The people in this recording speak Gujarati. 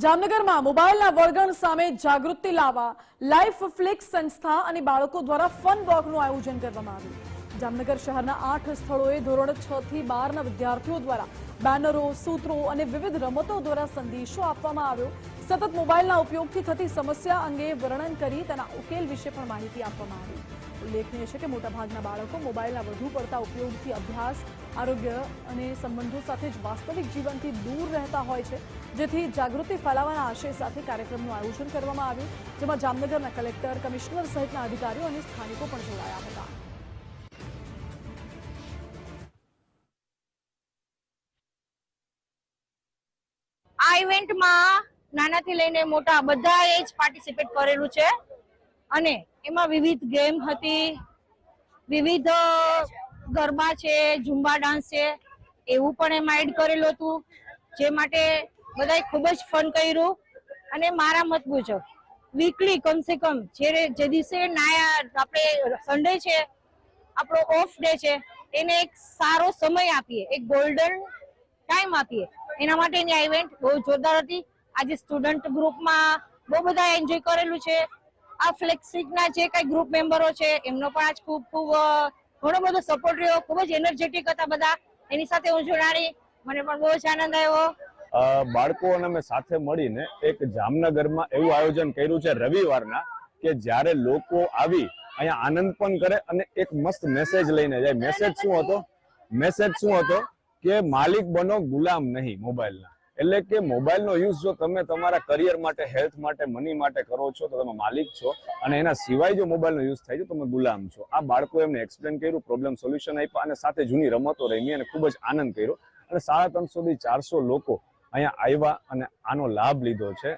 જામનગરમાં મોબાઈલના વળગણ સામે જાગૃતિ લાવવા લાઈફ ફ્લિક્સ સંસ્થા અને બાળકો દ્વારા ફન વોકનું આયોજન કરવામાં આવ્યું। જામનગર શહેરના 8 સ્થળોએ ધોરણ 6 થી 12ના વિદ્યાર્થીઓ દ્વારા બેનરો, સૂત્રો અને વિવિધ રમતો દ્વારા સંદેશો આપવામાં આવ્યો। સતત મોબાઈલના ઉપયોગથી થતી સમસ્યા અંગે વર્ણન કરી તેના ઉકેલ વિશે પણ માહિતી આપવામાં આવી। ઉલ્લેખનીય છે કે મોટાભાગના બાળકો મોબાઈલના વધુ પડતા ઉપયોગથી અભ્યાસ, આરોગ્ય અને સંબંધો સાથે જ વાસ્તવિક જીવનથી દૂર રહેતા હોય છે, જેથી જાગૃતિ ફેલાવવાના આશય સાથે કાર્યક્રમનું આયોજન કરવામાં આવ્યું, જેમાં જામનગરના કલેક્ટર, કમિશનર સહિતના અધિકારીઓ અને સ્થાનિકો પણ જોડાયા હતા। આ ઇવેન્ટમાં નાનાથી લઈને મોટા બધાએ જ પાર્ટિસિપેટ કરેલું છે અને એમાં વિવિધ ગેમ હતી, વિવિધ ગરબા છે, ઝુંબા ડાન્સ છે, એવું પણ એમાં એડ કરેલું હતું, જે માટે બધાએ ખૂબ જ ફન કર્યું। અને મારા મત મુજબ વીકલી કમસે કમ જે દિવસે આપણે સન્ડે છે, આપણો ઓફ ડે છે, એને એક સારો સમય આપીએ, એક ગોલ્ડન ટાઈમ આપીએ। એના માટેની આ ઇવેન્ટ બહુ જોરદાર હતી। આજે સ્ટુડન્ટ ગ્રુપમાં બહુ બધા એન્જોય કરેલું છે। આ ફ્લેક્સિકના જે કઈ ગ્રુપ મેમ્બરો છે એમનો પણ આજ ખૂબ ઘણો બધો સપોર્ટ રહ્યો, ખૂબ જ એનર્જેટિક હતા બધા। એની સાથે હું જોડાણી, મને પણ બહુ જ આનંદ આવ્યો। બાળકો અને અમે સાથે મળીને એક જામનગરમાં એવું આયોજન કર્યું છે રવિવારના, કે જ્યારે લોકો આવી અહીંયા આનંદ પણ કરે અને એક મસ્ત મેસેજ લઈને જાય। મેસેજ શું હતો કે માલિક બનો, ગુલામ નહીં મોબાઈલના। એટલે કે મોબાઈલનો યુઝ જો તમે તમારા કરિયર માટે, હેલ્થ માટે, મની માટે કરો છો તો તમે માલિક છો, અને એના સિવાય જો મોબાઈલનો યુઝ થાય છે તો તમે ગુલામ છો। આ બાળકો એમને એક્સપ્લેન કર્યું, પ્રોબ્લેમ સોલ્યુશન આપ્યા અને સાથે જૂની રમતો રમી અને ખૂબ જ આનંદ કર્યો। અને 350 થી 400 લોકો અહીંયા આવ્યા અને આનો લાભ લીધો છે।